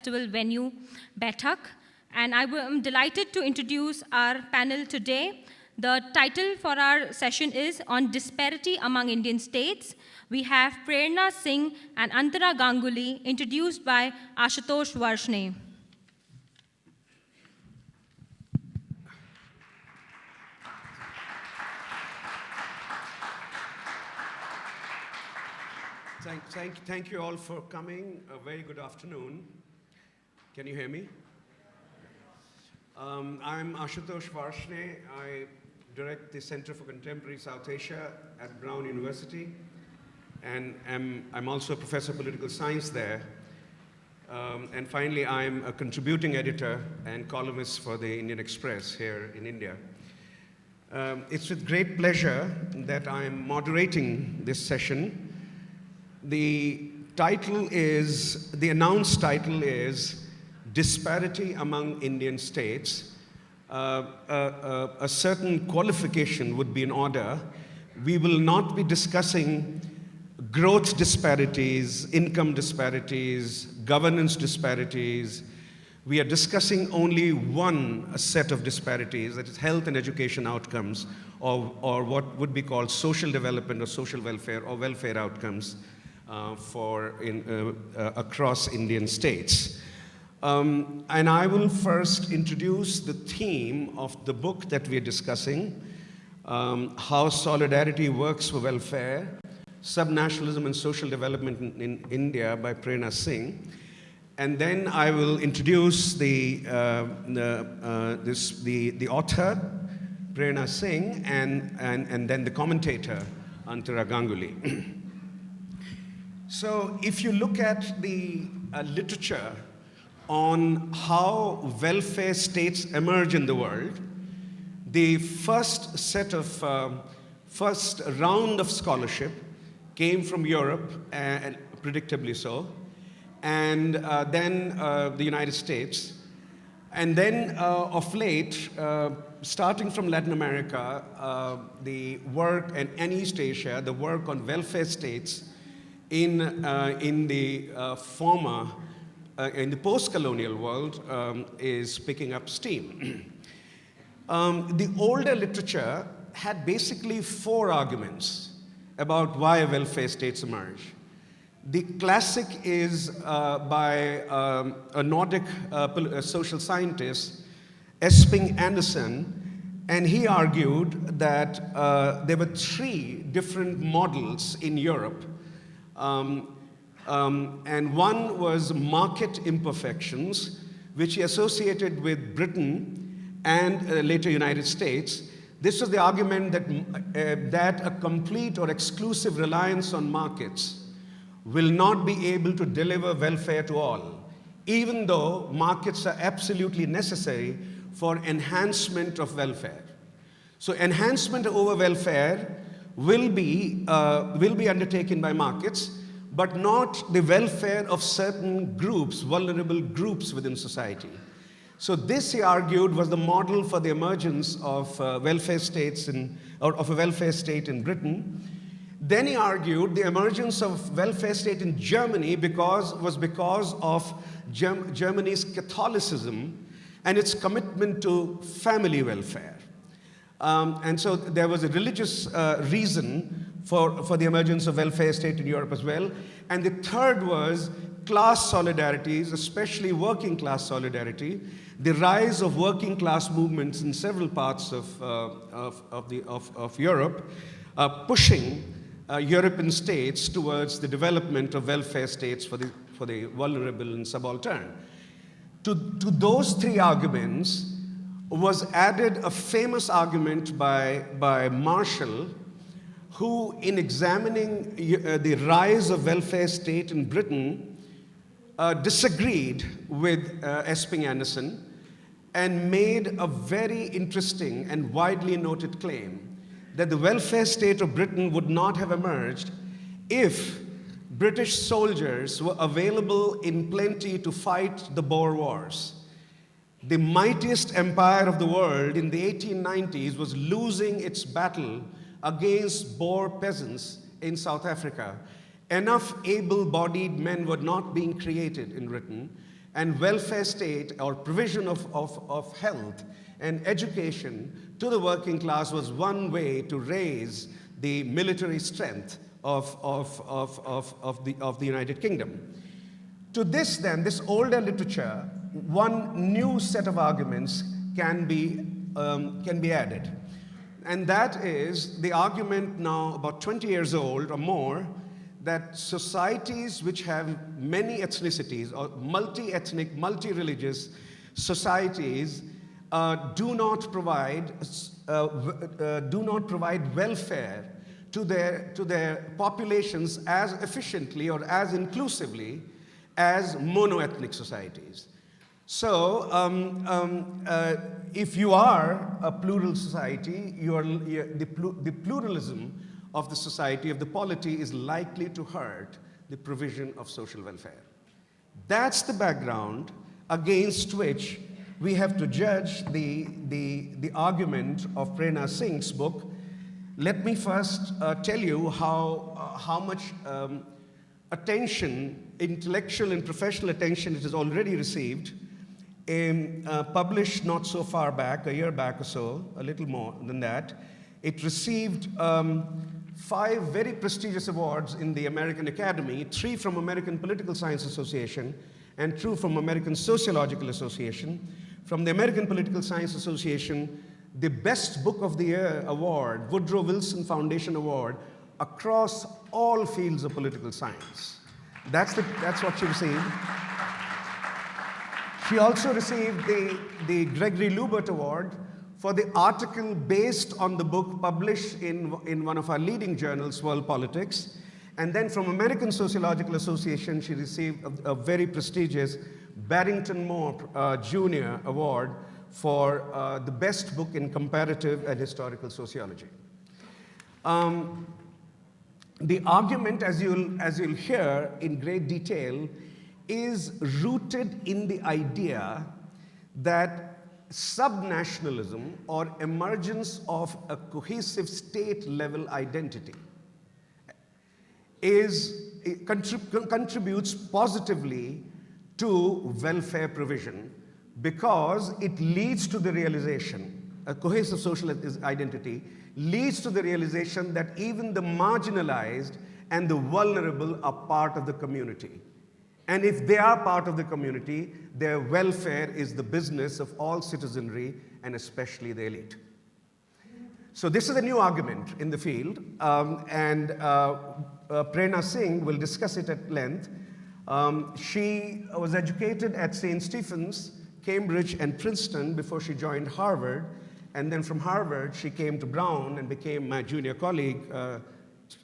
festival venue, Baithak. And I am delighted to introduce our panel today. The title for our session is On Disparity Among Indian States. We have Prerna Singh and Antara Ganguli, introduced by Ashutosh Varshney. Thank you all for coming. A very good afternoon. Can you hear me? I'm Ashutosh Varshney. I direct the Center for Contemporary South Asia at Brown University, and I'm also a professor of political science there. And finally, I'm a contributing editor and columnist for the Indian Express here in India. It's with great pleasure that I'm moderating this session. The announced title is Disparity Among Indian States. A certain qualification would be in order. We will not be discussing growth disparities, income disparities, governance disparities. We are discussing only one set of disparities, that is health and education outcomes, or what would be called social development or social welfare or welfare outcomes across Indian states. And I will first introduce the theme of the book that we are discussing, How Solidarity Works for Welfare, Subnationalism and Social Development in India by Prerna Singh. And then I will introduce the author, Prerna Singh, and then the commentator, Antara Ganguli. So if you look at the literature on how welfare states emerge in the world, the first round of scholarship came from Europe, and predictably so, and then the United States. And then of late, starting from Latin America, the work, and East Asia, the work on welfare states in the post-colonial world is picking up steam. The older literature had basically four arguments about why welfare states emerge. The classic is by a Nordic social scientist, Espen Andersen, and he argued that there were three different models in Europe. And one was market imperfections, which he associated with Britain and later United States. This was the argument that a complete or exclusive reliance on markets will not be able to deliver welfare to all, even though markets are absolutely necessary for enhancement of welfare. So enhancement over welfare will be undertaken by markets, but not the welfare of certain groups, vulnerable groups within society. So this, he argued, was the model for the emergence of welfare states of a welfare state in Britain. Then he argued the emergence of welfare state in Germany was because of Germany's Catholicism and its commitment to family welfare. And so there was a religious reason for the emergence of welfare state in Europe as well. And the third was class solidarities, especially working class solidarity, the rise of working class movements in several parts of Europe, pushing European states towards the development of welfare states for the vulnerable and subaltern. To those three arguments was added a famous argument by Marshall, who, in examining the rise of welfare state in Britain, disagreed with Espen Andersen and made a very interesting and widely noted claim that the welfare state of Britain would not have emerged if British soldiers were available in plenty to fight the Boer Wars. The mightiest empire of the world in the 1890s was losing its battle against Boer peasants in South Africa. Enough able-bodied men were not being created in Britain, and welfare state or provision of health and education to the working class was one way to raise the military strength of the United Kingdom. To this then, this older literature, one new set of arguments can be added. And that is the argument now about 20 years old or more that societies which have many ethnicities or multi-ethnic, multi-religious societies do not provide welfare to their populations as efficiently or as inclusively as monoethnic societies. So, if you are a plural society, the pluralism of the society, of the polity, is likely to hurt the provision of social welfare. That's the background against which we have to judge the argument of Prerna Singh's book. Let me first tell you how much attention, intellectual and professional attention, it has already received. Published not so far back, a year back or so, a little more than that. It received 5 very prestigious awards in the American Academy, 3 from American Political Science Association and 2 from American Sociological Association. From the American Political Science Association, the Best Book of the Year award, Woodrow Wilson Foundation Award, across all fields of political science. That's what she received. She also received the Gregory Lubert Award for the article based on the book published in one of our leading journals, World Politics. And then from American Sociological Association, she received a very prestigious Barrington Moore Jr. Award for the best book in comparative and historical sociology. The argument, as you'll hear in great detail, is rooted in the idea that subnationalism or emergence of a cohesive state-level identity contributes positively to welfare provision because it leads to the realization, a cohesive social identity leads to the realization that even the marginalized and the vulnerable are part of the community. And if they are part of the community, their welfare is the business of all citizenry and especially the elite. So this is a new argument in the field, and Prerna Singh will discuss it at length. She was educated at St. Stephen's, Cambridge, and Princeton before she joined Harvard. And then from Harvard, she came to Brown and became my junior colleague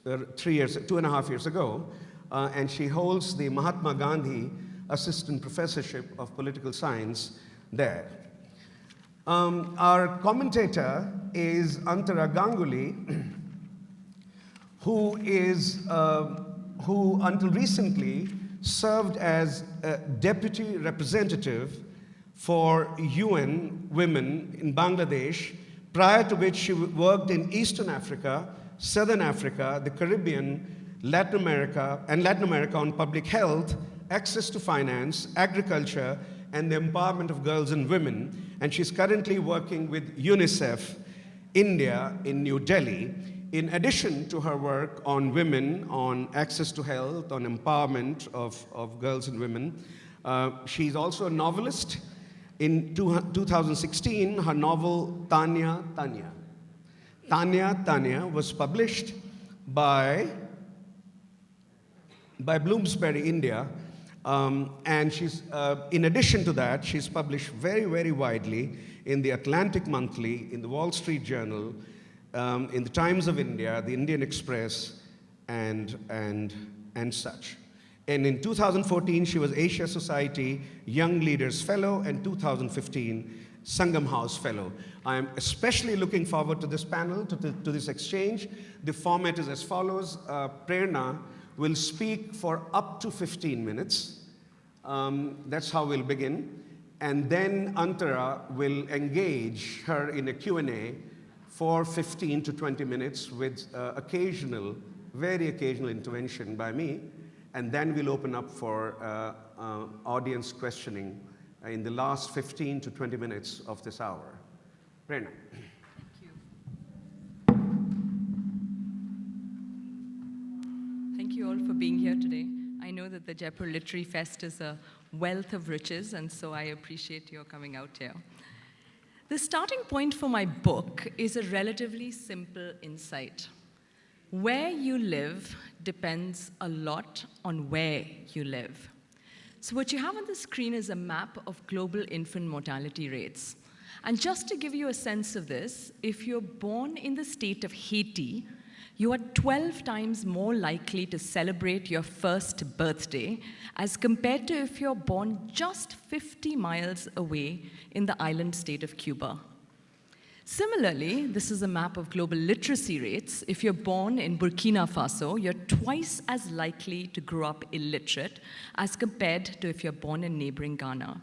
2.5 years ago. And she holds the Mahatma Gandhi Assistant Professorship of Political Science there. Our commentator is Antara Ganguli, who until recently served as a deputy representative for UN Women in Bangladesh, prior to which she worked in Eastern Africa, Southern Africa, the Caribbean, Latin America on public health, access to finance, agriculture, and the empowerment of girls and women. And she's currently working with UNICEF India in New Delhi, in addition to her work on women, on access to health, on empowerment of girls and women. She's also a novelist. In 2016, her novel Tanya Tanya was published by Bloomsbury, India, and she's, in addition to that, she's published very, very widely in the Atlantic Monthly, in the Wall Street Journal, in the Times of India, the Indian Express, and such. And in 2014, she was Asia Society Young Leaders Fellow, and 2015, Sangam House Fellow. I am especially looking forward to this panel, to this exchange. The format is as follows. Prerna will speak for up to 15 minutes. That's how we'll begin. And then Antara will engage her in a Q&A for 15 to 20 minutes with very occasional intervention by me. And then we'll open up for audience questioning in the last 15 to 20 minutes of this hour. Prerna. Thank you all for being here today. I know that the Jaipur Literary Fest is a wealth of riches, and so I appreciate your coming out here. The starting point for my book is a relatively simple insight. Where you live depends a lot on where you live. So what you have on the screen is a map of global infant mortality rates. And just to give you a sense of this, if you're born in the state of Haiti, you are 12 times more likely to celebrate your first birthday as compared to if you're born just 50 miles away in the island state of Cuba. Similarly, this is a map of global literacy rates. If you're born in Burkina Faso, you're twice as likely to grow up illiterate as compared to if you're born in neighboring Ghana.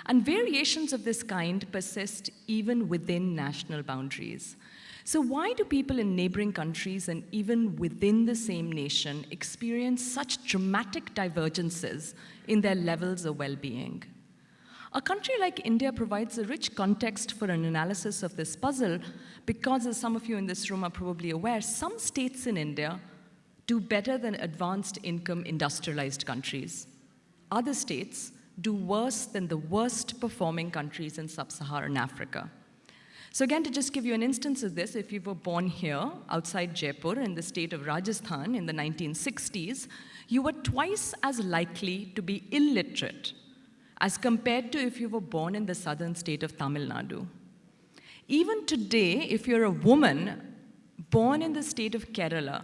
And variations of this kind persist even within national boundaries. So why do people in neighboring countries and even within the same nation experience such dramatic divergences in their levels of well-being? A country like India provides a rich context for an analysis of this puzzle because, as some of you in this room are probably aware, some states in India do better than advanced income industrialized countries. Other states do worse than the worst performing countries in sub-Saharan Africa. So again, to just give you an instance of this, if you were born here, outside Jaipur, in the state of Rajasthan in the 1960s, you were twice as likely to be illiterate as compared to if you were born in the southern state of Tamil Nadu. Even today, if you're a woman born in the state of Kerala,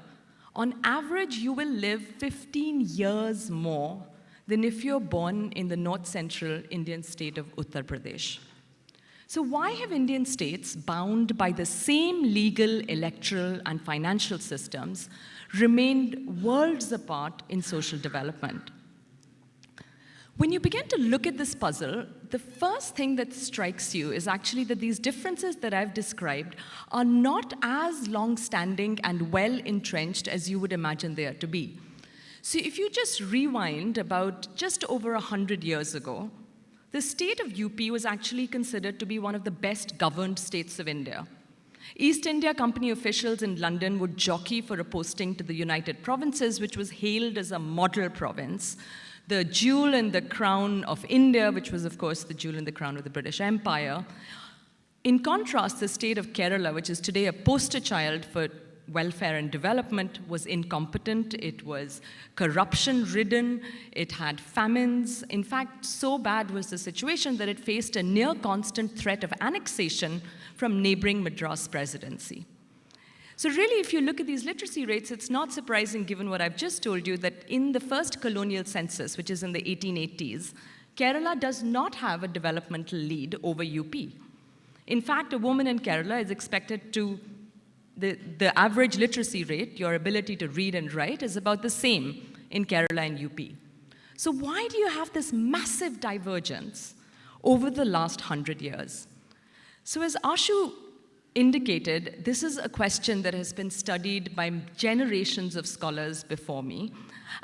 on average, you will live 15 years more than if you're born in the north-central Indian state of Uttar Pradesh. So why have Indian states, bound by the same legal, electoral, and financial systems, remained worlds apart in social development? When you begin to look at this puzzle, the first thing that strikes you is actually that these differences that I've described are not as long-standing and well-entrenched as you would imagine they are to be. So if you just rewind about just over 100 years ago, the state of UP was actually considered to be one of the best governed states of India. East India Company officials in London would jockey for a posting to the United Provinces, which was hailed as a model province, the jewel in the crown of India, which was, of course, the jewel in the crown of the British Empire. In contrast, the state of Kerala, which is today a poster child for welfare and development, was incompetent, it was corruption-ridden, it had famines. In fact, so bad was the situation that it faced a near-constant threat of annexation from neighboring Madras presidency. So really, if you look at these literacy rates, it's not surprising, given what I've just told you, that in the first colonial census, which is in the 1880s, Kerala does not have a developmental lead over UP. In fact, a woman in Kerala is expected to the average literacy rate, your ability to read and write, is about the same in Kerala and UP. So why do you have this massive divergence over the last 100 years? So as Ashu indicated, this is a question that has been studied by generations of scholars before me,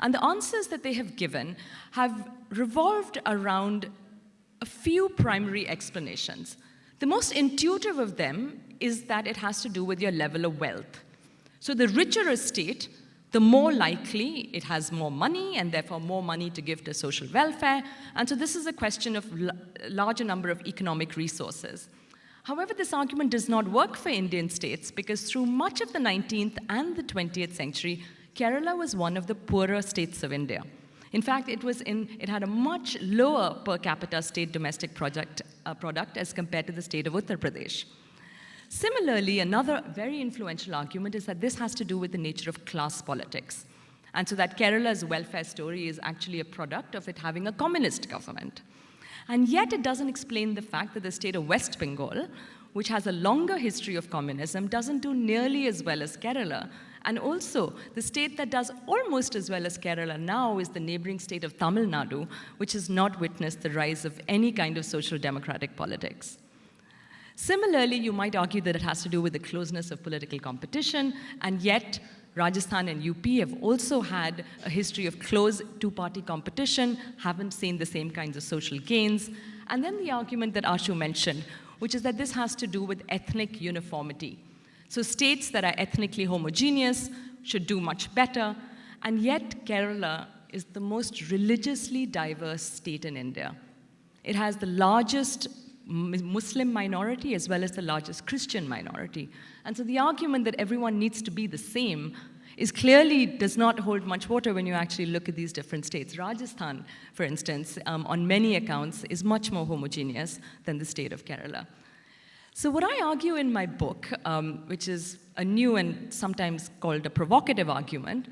and the answers that they have given have revolved around a few primary explanations. The most intuitive of them is that it has to do with your level of wealth. So the richer a state, the more likely it has more money, and therefore more money to give to social welfare. And so this is a question of larger number of economic resources. However, this argument does not work for Indian states because through much of the 19th and the 20th century, Kerala was one of the poorer states of India. In fact, it had a much lower per capita state domestic product as compared to the state of Uttar Pradesh. Similarly, another very influential argument is that this has to do with the nature of class politics. And so that Kerala's welfare story is actually a product of it having a communist government. And yet it doesn't explain the fact that the state of West Bengal, which has a longer history of communism, doesn't do nearly as well as Kerala. And also, the state that does almost as well as Kerala now is the neighboring state of Tamil Nadu, which has not witnessed the rise of any kind of social democratic politics. Similarly, you might argue that it has to do with the closeness of political competition, and yet Rajasthan and UP have also had a history of close two-party competition, haven't seen the same kinds of social gains. And then the argument that Ashu mentioned, which is that this has to do with ethnic uniformity. So states that are ethnically homogeneous should do much better, and yet Kerala is the most religiously diverse state in India. It has the largest Muslim minority as well as the largest Christian minority. And so the argument that everyone needs to be the same is clearly does not hold much water when you actually look at these different states. Rajasthan, for instance, on many accounts, is much more homogeneous than the state of Kerala. So what I argue in my book, which is a new and sometimes called a provocative argument,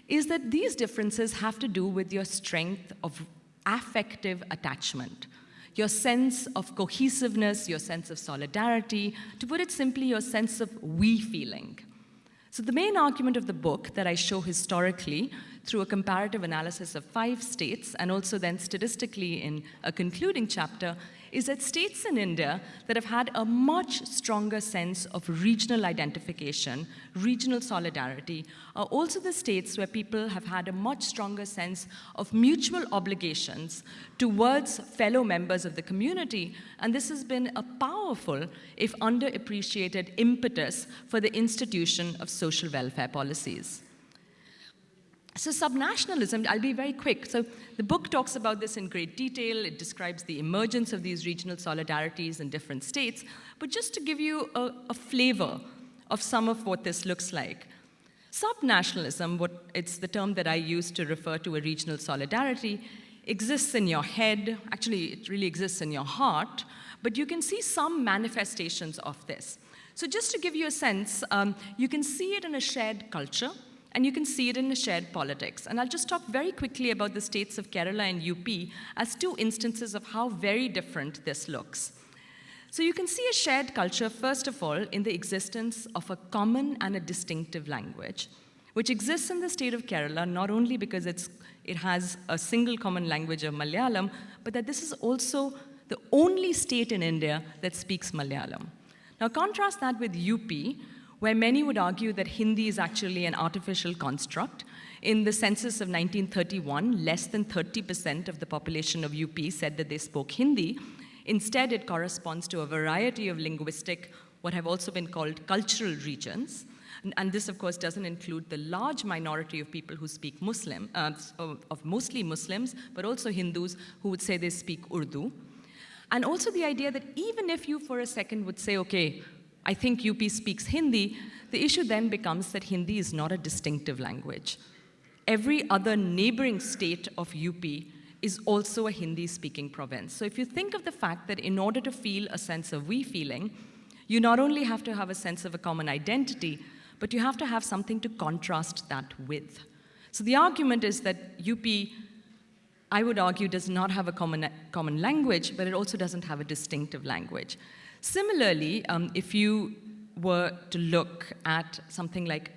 is that these differences have to do with your strength of affective attachment, your sense of cohesiveness, your sense of solidarity, to put it simply, your sense of we feeling. So the main argument of the book that I show historically through a comparative analysis of 5 states and also then statistically in a concluding chapter is that states in India that have had a much stronger sense of regional identification, regional solidarity, are also the states where people have had a much stronger sense of mutual obligations towards fellow members of the community. And this has been a powerful, if underappreciated, impetus for the institution of social welfare policies. So subnationalism, I'll be very quick. So the book talks about this in great detail. It describes the emergence of these regional solidarities in different states. But just to give you a flavor of some of what this looks like. Subnationalism, it's the term that I use to refer to a regional solidarity, exists in your head. Actually, it really exists in your heart. But you can see some manifestations of this. So just to give you a sense, you can see it in a shared culture. And you can see it in the shared politics. And I'll just talk very quickly about the states of Kerala and UP as 2 instances of how very different this looks. So you can see a shared culture, first of all, in the existence of a common and a distinctive language, which exists in the state of Kerala, not only because it has a single common language of Malayalam, but that this is also the only state in India that speaks Malayalam. Now contrast that with UP, where many would argue that Hindi is actually an artificial construct. In the census of 1931, less than 30% of the population of UP said that they spoke Hindi. Instead, it corresponds to a variety of linguistic, what have also been called cultural regions. And this, of course, doesn't include the large minority of people who speak Muslim, of mostly Muslims, but also Hindus who would say they speak Urdu. And also the idea that even if you for a second would say, okay, I think UP speaks Hindi, the issue then becomes that Hindi is not a distinctive language. Every other neighboring state of UP is also a Hindi-speaking province. So if you think of the fact that in order to feel a sense of we feeling, you not only have to have a sense of a common identity, but you have to have something to contrast that with. So the argument is that UP, I would argue, does not have a common language, but it also doesn't have a distinctive language. Similarly, if you were to look at something like,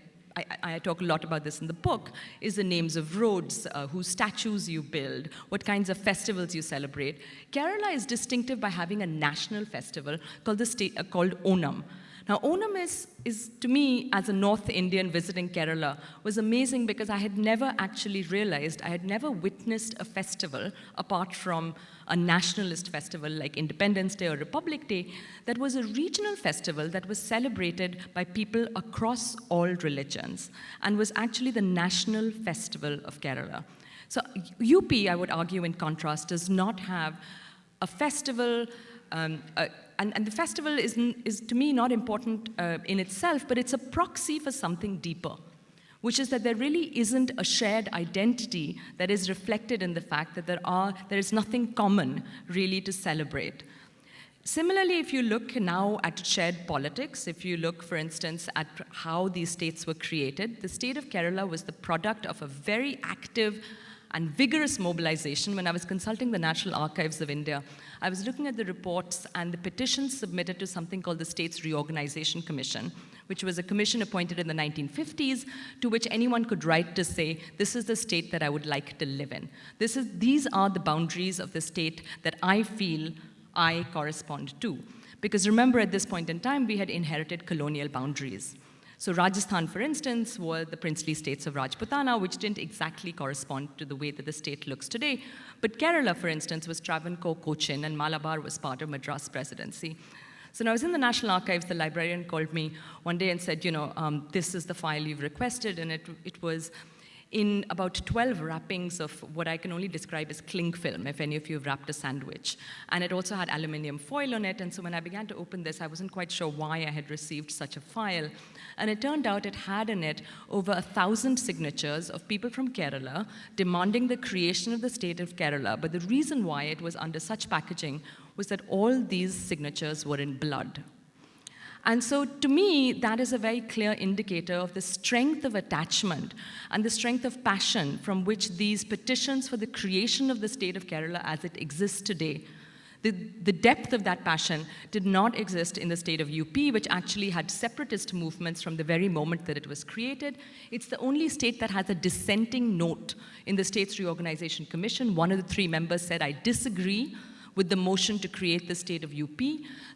I talk a lot about this in the book, is the names of roads, whose statues you build, what kinds of festivals you celebrate. Kerala is distinctive by having a national festival called Onam. Now, Onam is, to me, as a North Indian visiting Kerala, was amazing because I had never actually realized, I had never witnessed a festival, apart from a nationalist festival like Independence Day or Republic Day, that was a regional festival that was celebrated by people across all religions and was actually the national festival of Kerala. So UP, I would argue, in contrast, does not have a festival, and the festival is, to me, not important in itself, but it's a proxy for something deeper, which is that there really isn't a shared identity that is reflected in the fact that there is nothing common really to celebrate. Similarly, if you look now at shared politics, if you look, for instance, at how these states were created, the state of Kerala was the product of a very active and vigorous mobilization. When I was consulting the National Archives of India, I was looking at the reports and the petitions submitted to something called the States Reorganization Commission, which was a commission appointed in the 1950s, to which anyone could write to say, this is the state that I would like to live in. These are the boundaries of the state that I feel I correspond to. Because remember, at this point in time, we had inherited colonial boundaries. So Rajasthan, for instance, were the princely states of Rajputana, which didn't exactly correspond to the way that the state looks today. But Kerala, for instance, was Travancore, Cochin, and Malabar was part of Madras Presidency. So when I was in the National Archives, the librarian called me one day and said, this is the file you've requested, and it was in about 12 wrappings of what I can only describe as cling film, if any of you have wrapped a sandwich. And it also had aluminum foil on it, and so when I began to open this, I wasn't quite sure why I had received such a file. And it turned out it had in it over 1,000 signatures of people from Kerala demanding the creation of the state of Kerala. But the reason why it was under such packaging was that all these signatures were in blood. And so to me, that is a very clear indicator of the strength of attachment and the strength of passion from which these petitions for the creation of the state of Kerala as it exists today, the depth of that passion did not exist in the state of UP, which actually had separatist movements from the very moment that it was created. It's the only state that has a dissenting note in the States Reorganization Commission. One of the 3 members said, I disagree with the motion to create the state of UP.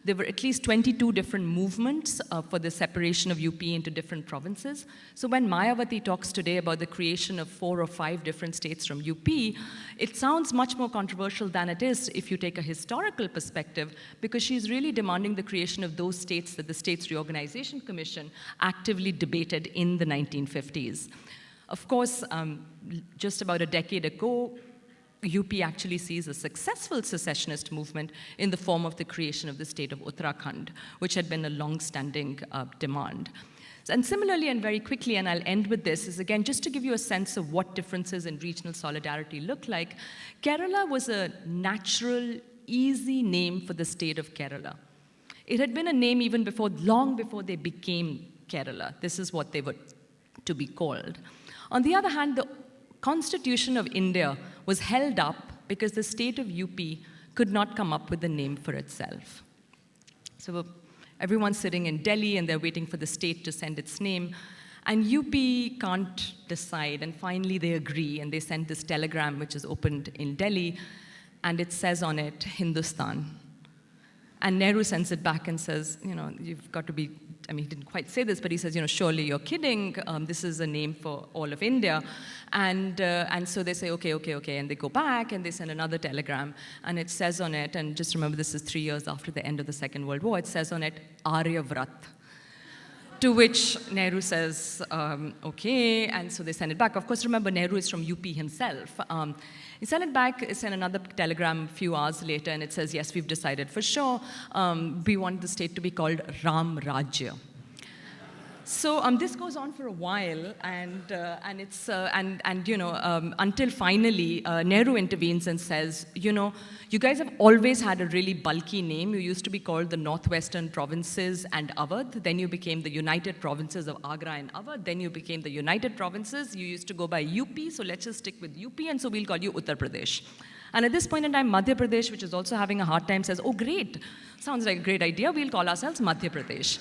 There were at least 22 different movements for the separation of UP into different provinces. So when Mayawati talks today about the creation of 4 or 5 different states from UP, it sounds much more controversial than it is if you take a historical perspective, because she's really demanding the creation of those states that the States Reorganization Commission actively debated in the 1950s. Of course, just about a decade ago, UP actually sees a successful secessionist movement in the form of the creation of the state of Uttarakhand, which had been a long-standing demand. And similarly, and very quickly, and I'll end with this, is again, just to give you a sense of what differences in regional solidarity look like, Kerala was a natural, easy name for the state of Kerala. It had been a name even before, long before they became Kerala. This is what they were to be called. On the other hand, the Constitution of India was held up because the state of UP could not come up with a name for itself. So everyone's sitting in Delhi and they're waiting for the state to send its name, and UP can't decide, and finally they agree, and they send this telegram which is opened in Delhi, and it says on it, Hindustan. And Nehru sends it back and says, you've got to be, he didn't quite say this, but he says, surely you're kidding. This is a name for all of India. And so they say, okay. And they go back and they send another telegram. And it says on it, and just remember this is 3 years after the end of the Second World War, it says on it, Aryavrat. To which Nehru says, okay, and so they send it back. Of course, remember, Nehru is from UP himself. He sent it back, he sent another telegram a few hours later, and it says, yes, we've decided for sure. We want the state to be called Ram Rajya. So this goes on for a while, until finally Nehru intervenes and says, you guys have always had a really bulky name. You used to be called the Northwestern Provinces and Awadh. Then you became the United Provinces of Agra and Awadh. Then you became the United Provinces. You used to go by UP, so let's just stick with UP, and so we'll call you Uttar Pradesh. And at this point in time, Madhya Pradesh, which is also having a hard time, says, oh, great. Sounds like a great idea. We'll call ourselves Madhya Pradesh.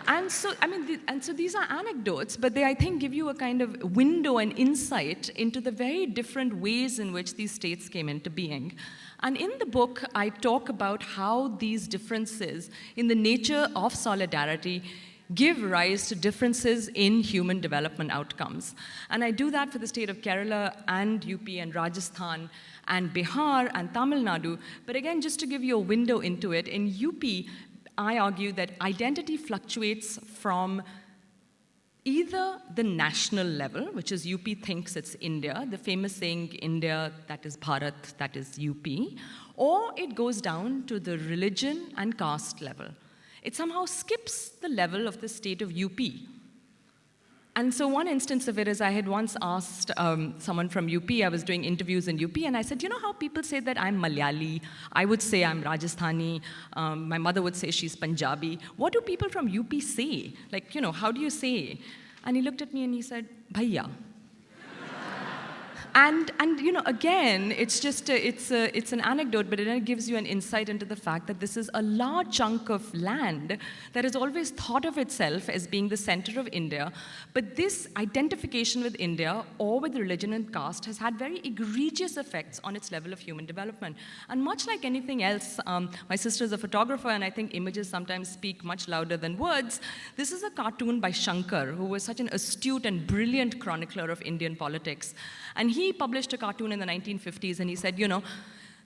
And so, so these are anecdotes, but they, I think, give you a kind of window and insight into the very different ways in which these states came into being. And in the book, I talk about how these differences in the nature of solidarity give rise to differences in human development outcomes. And I do that for the state of Kerala and UP and Rajasthan and Bihar and Tamil Nadu. But again, just to give you a window into it, in UP, I argue that identity fluctuates from either the national level, which is UP thinks it's India, the famous saying, India, that is Bharat, that is UP, or it goes down to the religion and caste level. It somehow skips the level of the state of UP. And so one instance of it is I had once asked someone from UP, I was doing interviews in UP, and I said, you know how people say that I'm Malayali? I would say I'm Rajasthani. My mother would say she's Punjabi. What do people from UP say? Like, how do you say? And he looked at me and he said, Bhaiya. And you know, again, it's just it's an anecdote, but it gives you an insight into the fact that this is a large chunk of land that has always thought of itself as being the center of India. But this identification with India or with religion and caste has had very egregious effects on its level of human development. And much like anything else, my sister is a photographer, and I think images sometimes speak much louder than words. This is a cartoon by Shankar, who was such an astute and brilliant chronicler of Indian politics. And he published a cartoon in the 1950s, and he said, you know,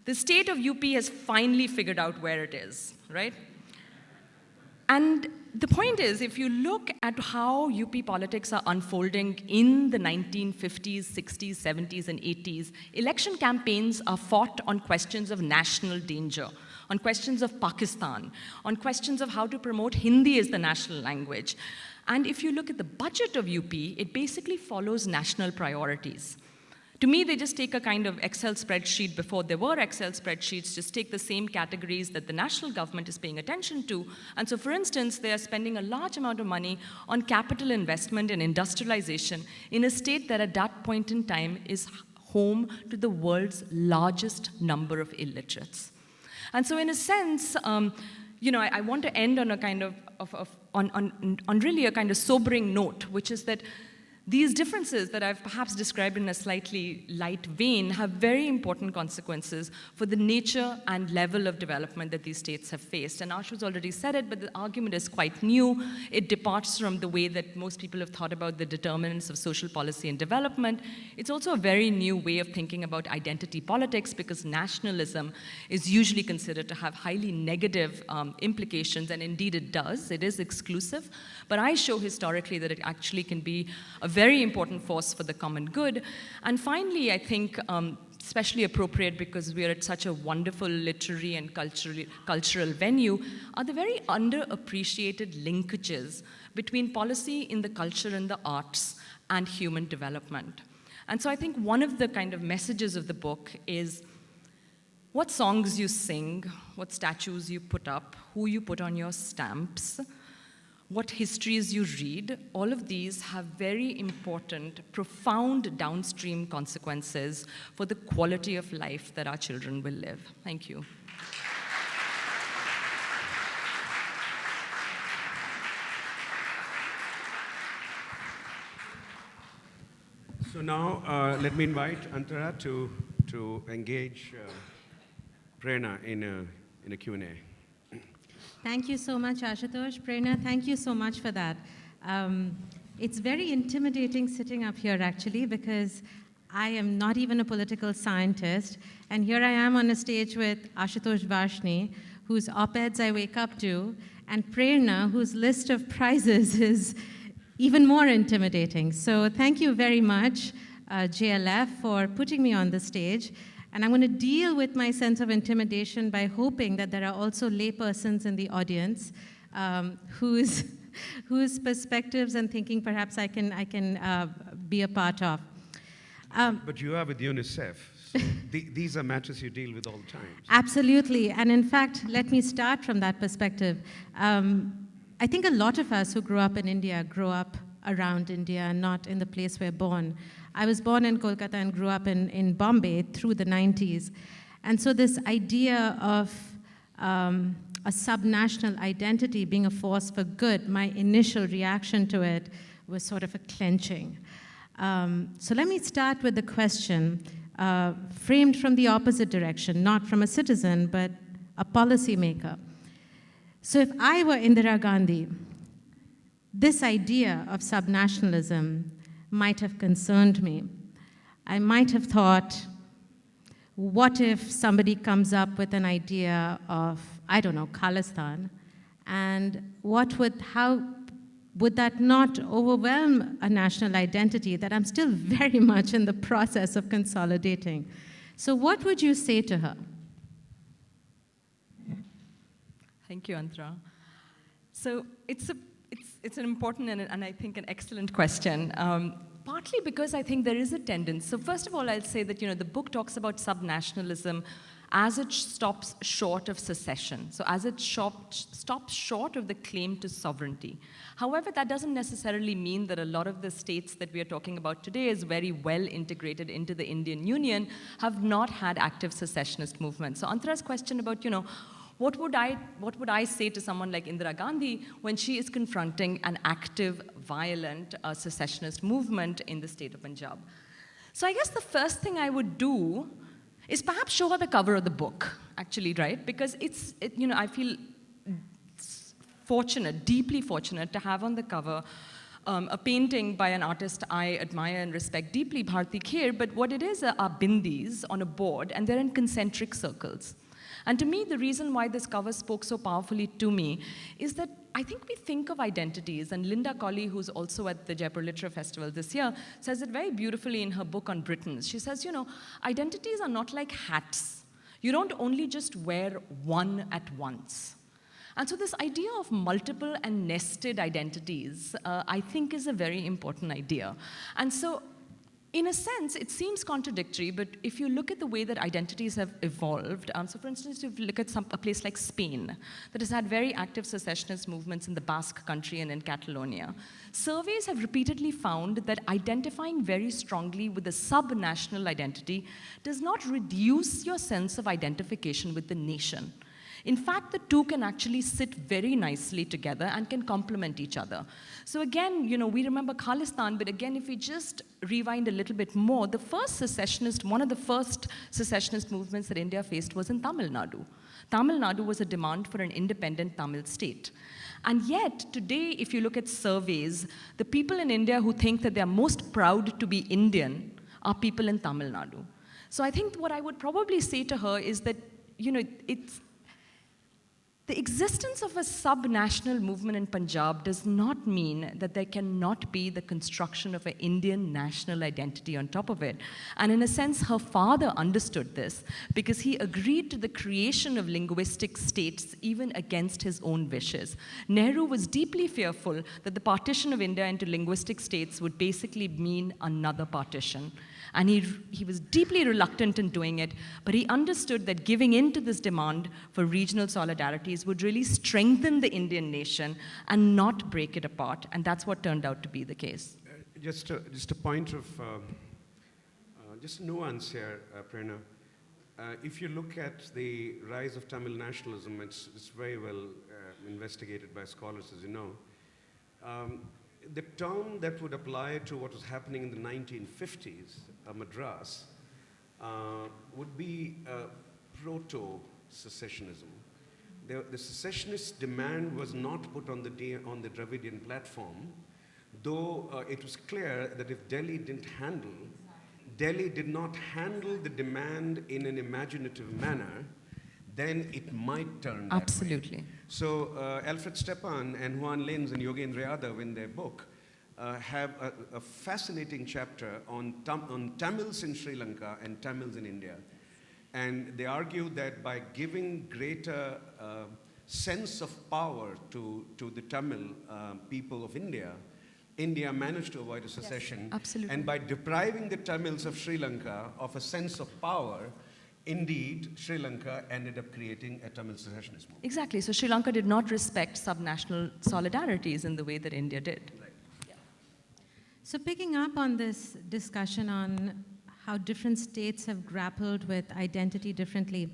the state of UP has finally figured out where it is, right? And the point is, if you look at how UP politics are unfolding in the 1950s, 60s, 70s, and 80s, election campaigns are fought on questions of national danger, on questions of Pakistan, on questions of how to promote Hindi as the national language. And if you look at the budget of UP, it basically follows national priorities. To me, they just take a kind of Excel spreadsheet before there were Excel spreadsheets, just take the same categories that the national government is paying attention to. And so, for instance, they are spending a large amount of money on capital investment and industrialization in a state that at that point in time is home to the world's largest number of illiterates. And so, in a sense, you know, I want to end on a kind on really a kind of sobering note, which is that these differences that I've perhaps described in a slightly light vein have very important consequences for the nature and level of development that these states have faced. And Ashu's already said it, but the argument is quite new. It departs from the way that most people have thought about the determinants of social policy and development. It's also a very new way of thinking about identity politics, because nationalism is usually considered to have highly negative implications, and indeed it does. It is exclusive. But I show historically that it actually can be a very important force for the common good. And finally, I think, especially appropriate because we are at such a wonderful literary and cultural venue, are the very underappreciated linkages between policy in the culture and the arts and human development. And so I think one of the kind of messages of the book is what songs you sing, what statues you put up, who you put on your stamps, what histories you read, all of these have very important, profound downstream consequences for the quality of life that our children will live. Thank you. So now let me invite Antara to engage Prerna in a Q&A. Thank you so much, Ashutosh. Prerna, thank you so much for that. It's very intimidating sitting up here, actually, because I am not even a political scientist, and here I am on a stage with Ashutosh Varshney, whose op-eds I wake up to, and Prerna, whose list of prizes is even more intimidating. So thank you very much, JLF, for putting me on the stage. And I'm going to deal with my sense of intimidation by hoping that there are also laypersons in the audience whose perspectives and thinking perhaps I can be a part of. But you are with UNICEF, so these are matters you deal with all the time. So. Absolutely. And in fact, let me start from that perspective. I think a lot of us who grew up in India grow up around India and not in the place we're born. I was born in Kolkata and grew up in Bombay through the 90s. And so this idea of a subnational identity being a force for good, my initial reaction to it was sort of a clenching. So let me start with the question, framed from the opposite direction, not from a citizen, but a policymaker. So if I were Indira Gandhi, this idea of subnationalism might have concerned me. I might have thought, what if somebody comes up with an idea of, I don't know, Khalistan, and how would that not overwhelm a national identity that I'm still very much in the process of consolidating? So what would you say to her? Thank you, Antara. So it's an important and I think an excellent question, partly because I think there is a tendency. So first of all, I'll say that the book talks about subnationalism as it stops short of secession, so as it stops short of the claim to sovereignty. However, that doesn't necessarily mean that a lot of the states that we are talking about today is very well integrated into the Indian Union have not had active secessionist movements. So Antara's question about, what would I say to someone like Indira Gandhi when she is confronting an active, violent secessionist movement in the state of Punjab? So I guess the first thing I would do is perhaps show her the cover of the book, actually, right? Because I feel fortunate, deeply fortunate, to have on the cover a painting by an artist I admire and respect deeply, Bharti Kher, but what it is are bindis on a board, and they're in concentric circles. And to me, the reason why this cover spoke so powerfully to me is that I think we think of identities, and Linda Colley, who's also at the Jaipur Literature Festival this year, says it very beautifully in her book on Britons. She says, identities are not like hats. You don't only just wear one at once. And so this idea of multiple and nested identities, I think, is a very important idea. And so in a sense, it seems contradictory, but if you look at the way that identities have evolved, so for instance, if you look at a place like Spain, that has had very active secessionist movements in the Basque country and in Catalonia, surveys have repeatedly found that identifying very strongly with a sub-national identity does not reduce your sense of identification with the nation. In fact, the two can actually sit very nicely together and can complement each other. So again, we remember Khalistan, but again, if we just rewind a little bit more, one of the first secessionist movements that India faced was in Tamil Nadu. Tamil Nadu was a demand for an independent Tamil state. And yet, today, if you look at surveys, the people in India who think that they're most proud to be Indian are people in Tamil Nadu. So I think what I would probably say to her is that, the existence of a sub-national movement in Punjab does not mean that there cannot be the construction of an Indian national identity on top of it. And in a sense, her father understood this because he agreed to the creation of linguistic states even against his own wishes. Nehru was deeply fearful that the partition of India into linguistic states would basically mean another partition. And he was deeply reluctant in doing it, but he understood that giving in to this demand for regional solidarities would really strengthen the Indian nation and not break it apart. And that's what turned out to be the case. Just a point of, just a nuance here, Prerna. If you look at the rise of Tamil nationalism, it's very well investigated by scholars, as you know. The term that would apply to what was happening in the 1950s, Madras, would be proto-secessionism. The secessionist demand was not put on the Dravidian platform, though it was clear that if Delhi did not handle the demand in an imaginative manner, then it might turn that Absolutely. way. So Alfred Stepan and Juan Linz and Yogendra Yadav in their book have a fascinating chapter on Tamils in Sri Lanka and Tamils in India. And they argue that by giving greater sense of power to the Tamil people of India, India managed to avoid a secession. Yes, absolutely. And by depriving the Tamils of Sri Lanka of a sense of power, indeed, Sri Lanka ended up creating a Tamil secessionist movement. Exactly. So Sri Lanka did not respect subnational solidarities in the way that India did. Right. Yeah. So picking up on this discussion on how different states have grappled with identity differently,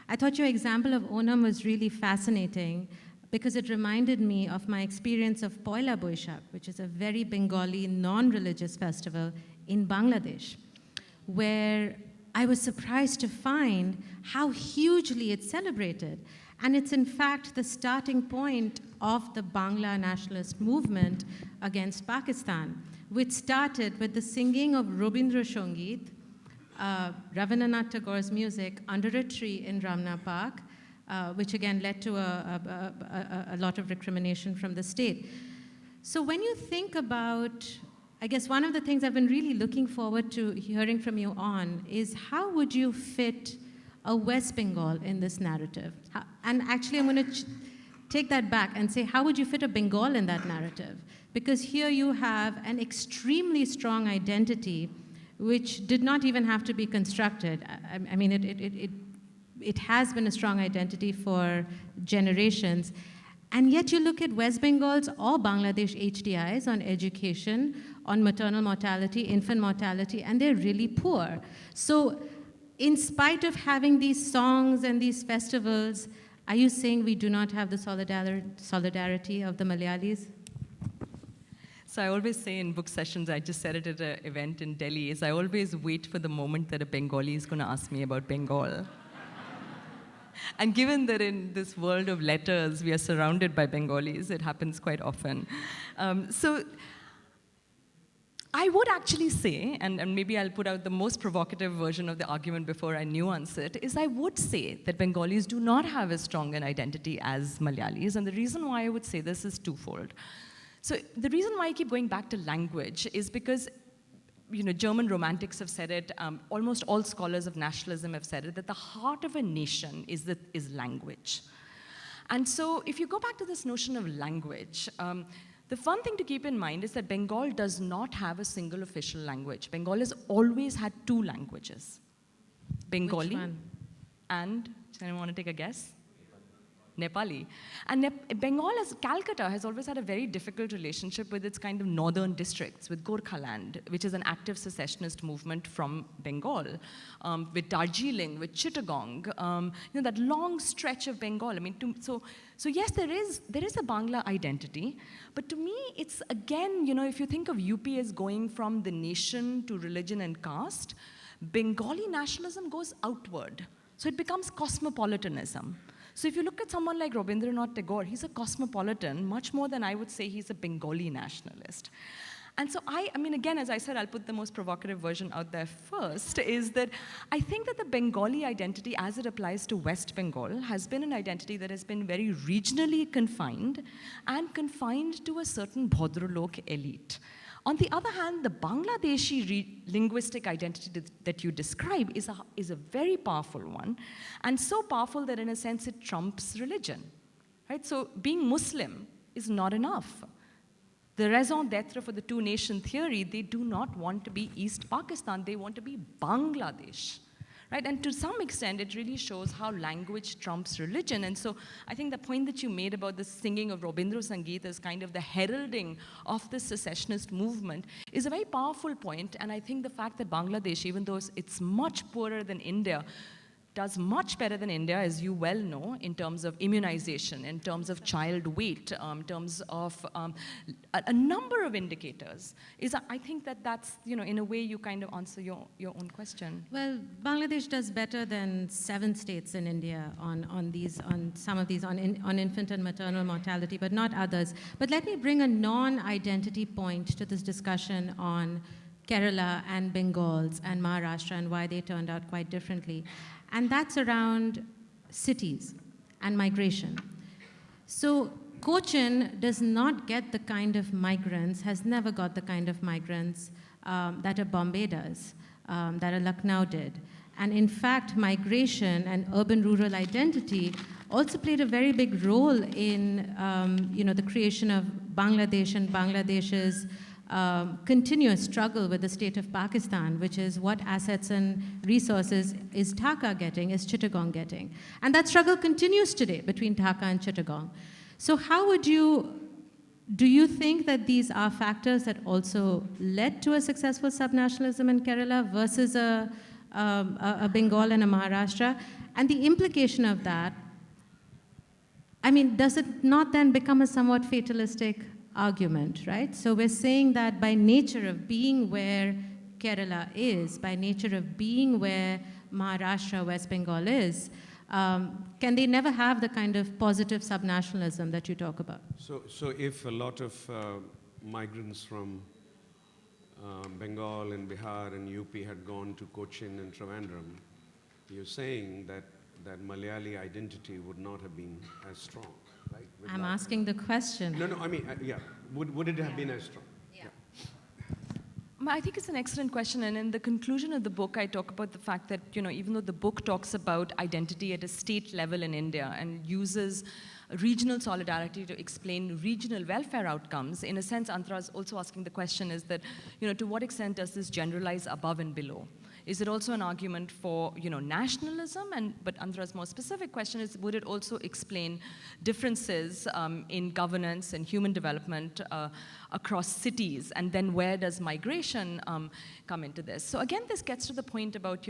I thought your example of Onam was really fascinating because it reminded me of my experience of Poila Boishakh, which is a very Bengali, non-religious festival in Bangladesh, where I was surprised to find how hugely it's celebrated. And it's in fact the starting point of the Bangla nationalist movement against Pakistan, which started with the singing of Rabindra Sangeet, Rabindranath Tagore's music, under a tree in Ramna Park, which again led to a lot of recrimination from the state. So when you think about, I guess one of the things I've been really looking forward to hearing from you on is how would you fit a West Bengal in this narrative? And actually I'm going to take that back and say, how would you fit a Bengal in that narrative? Because here you have an extremely strong identity which did not even have to be constructed. I mean, it has been a strong identity for generations. And yet you look at West Bengal's or Bangladesh HDIs on education, on maternal mortality, infant mortality, and they're really poor. So in spite of having these songs and these festivals, are you saying we do not have the solidarity of the Malayalis? So I always say in book sessions, I just said it at an event in Delhi, is I always wait for the moment that a Bengali is going to ask me about Bengal. And given that in this world of letters, we are surrounded by Bengalis, it happens quite often. So I would actually say, and maybe I'll put out the most provocative version of the argument before I nuance it, is I would say that Bengalis do not have as strong an identity as Malayalis. And the reason why I would say this is twofold. So the reason why I keep going back to language is because German romantics have said it, almost all scholars of nationalism have said it, that the heart of a nation is language. And so if you go back to this notion of language, the fun thing to keep in mind is that Bengal does not have a single official language. Bengal has always had two languages. Bengali. Which one? And, does anyone want to take a guess? Nepali. And Bengal, as Calcutta, has always had a very difficult relationship with its kind of northern districts, with Gorkhaland, which is an active secessionist movement from Bengal, with Darjeeling, with Chittagong, that long stretch of Bengal. I mean, so yes, there is a Bangla identity, but to me, it's again, if you think of UP as going from the nation to religion and caste, Bengali nationalism goes outward. So it becomes cosmopolitanism. So if you look at someone like Rabindranath Tagore, he's a cosmopolitan, much more than I would say he's a Bengali nationalist. And so I mean, again, as I said, I'll put the most provocative version out there first, is that I think that the Bengali identity, as it applies to West Bengal, has been an identity that has been very regionally confined and confined to a certain Bhadralok elite. On the other hand, the Bangladeshi linguistic identity that you describe is a very powerful one, and so powerful that in a sense it trumps religion. Right? So being Muslim is not enough. The raison d'etre for the two-nation theory, they do not want to be East Pakistan, they want to be Bangladesh. Right? And to some extent, it really shows how language trumps religion. And so I think the point that you made about the singing of Rabindra Sangeet as kind of the heralding of the secessionist movement is a very powerful point. And I think the fact that Bangladesh, even though it's much poorer than India, does much better than India, as you well know, in terms of immunization, in terms of child weight, in terms of a number of indicators. I think that's, in a way you kind of answer your own question. Well, Bangladesh does better than 7 states in India on infant and maternal mortality, but not others. But let me bring a non-identity point to this discussion on Kerala and Bengals and Maharashtra and why they turned out quite differently. And that's around cities and migration. So Cochin does not get the kind of migrants, has never got the kind of migrants that a Bombay does, that a Lucknow did. And in fact, migration and urban-rural identity also played a very big role in the creation of Bangladesh and Bangladesh's continuous struggle with the state of Pakistan, which is what assets and resources is Dhaka getting, is Chittagong getting. And that struggle continues today between Dhaka and Chittagong. So do you think that these are factors that also led to a successful subnationalism in Kerala versus a Bengal and a Maharashtra? And the implication of that, I mean, does it not then become a somewhat fatalistic argument, right? So we're saying that by nature of being where Kerala is, by nature of being where Maharashtra, West Bengal is, can they never have the kind of positive subnationalism that you talk about? So if a lot of migrants from Bengal and Bihar and UP had gone to Cochin and Trivandrum, you're saying that Malayali identity would not have been as strong, right? I'm asking the question. No, I mean, yeah. Would it have been as strong? Yeah. I think it's an excellent question, and in the conclusion of the book, I talk about the fact that, even though the book talks about identity at a state level in India and uses regional solidarity to explain regional welfare outcomes, in a sense, Antara is also asking the question is that, to what extent does this generalize above and below? Is it also an argument for, nationalism? But Antara's more specific question is, would it also explain differences in governance and human development across cities? And then where does migration come into this? So again, this gets to the point about,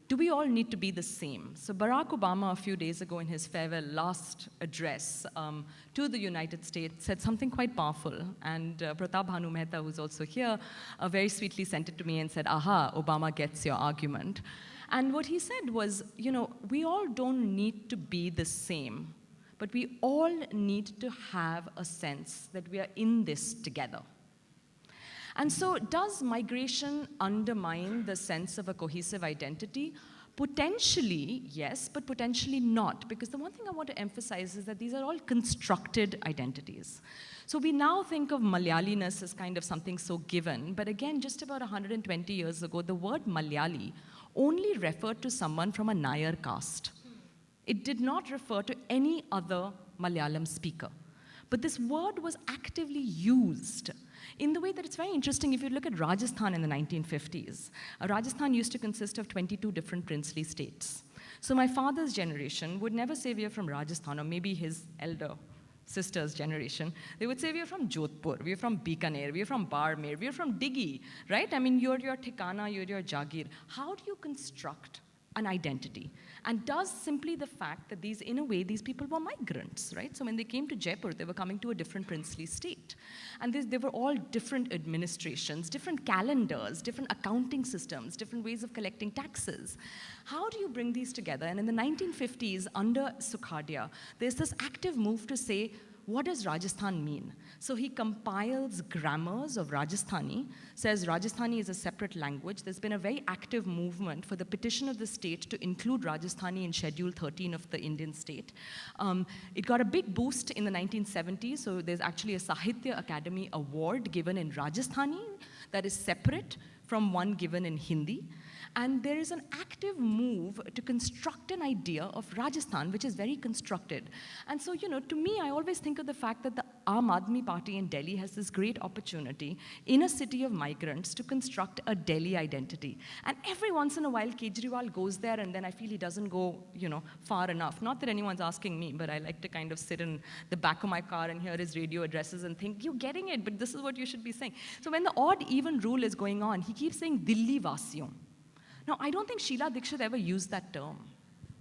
do we all need to be the same? So Barack Obama, a few days ago in his farewell last address to the United States, said something quite powerful. And Pratap Bhanu Mehta, who's also here, very sweetly sent it to me and said, aha, Obama gets your argument. And what he said was, we all don't need to be the same, but we all need to have a sense that we are in this together. And so does migration undermine the sense of a cohesive identity? Potentially, yes, but potentially not. Because the one thing I want to emphasize is that these are all constructed identities. So we now think of Malayaliness as kind of something so given. But again, just about 120 years ago, the word Malayali only referred to someone from a Nayar caste. It did not refer to any other Malayalam speaker. But this word was actively used in the way that it's very interesting. If you look at Rajasthan in the 1950s, Rajasthan used to consist of 22 different princely states. So my father's generation would never say we are from Rajasthan, or maybe his elder sister's generation. They would say we are from Jodhpur, we are from Bikaner, we are from Barmer, we are from Dighi, right? I mean, you're your Thikana, you're your Jagir. How do you construct an identity? And does simply the fact that in a way, these people were migrants, right? So when they came to Jaipur, they were coming to a different princely state. And they were all different administrations, different calendars, different accounting systems, different ways of collecting taxes. How do you bring these together? And in the 1950s, under Sukhadia, there's this active move to say, what does Rajasthan mean? So he compiles grammars of Rajasthani, says Rajasthani is a separate language. There's been a very active movement for the petition of the state to include Rajasthani in Schedule 13 of the Indian state. It got a big boost in the 1970s, so there's actually a Sahitya Academy Award given in Rajasthani that is separate from one given in Hindi. And there is an active move to construct an idea of Rajasthan, which is very constructed. And so, to me, I always think of the fact that the Aam Aadmi Party in Delhi has this great opportunity in a city of migrants to construct a Delhi identity. And every once in a while, Kejriwal goes there, and then I feel he doesn't go, far enough. Not that anyone's asking me, but I like to kind of sit in the back of my car and hear his radio addresses and think, you're getting it, but this is what you should be saying. So when the odd-even rule is going on, he keeps saying Dilli Vasiyon. Now, I don't think Sheila Dikshit ever used that term.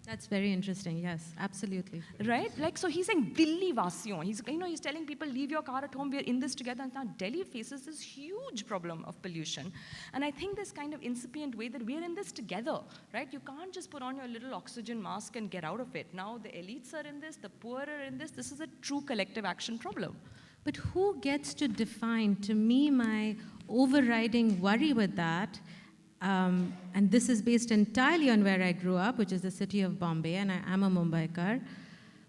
That's very interesting, yes, absolutely. Right? So he's saying Dilli Vasiyon. He's telling people, leave your car at home, we're in this together. And now Delhi faces this huge problem of pollution. And I think this kind of incipient way that we're in this together, right? You can't just put on your little oxygen mask and get out of it. Now the elites are in this, the poor are in this. This is a true collective action problem. But who gets to define? To me, my overriding worry with that, and this is based entirely on where I grew up, which is the city of Bombay, and I am a Mumbaikar.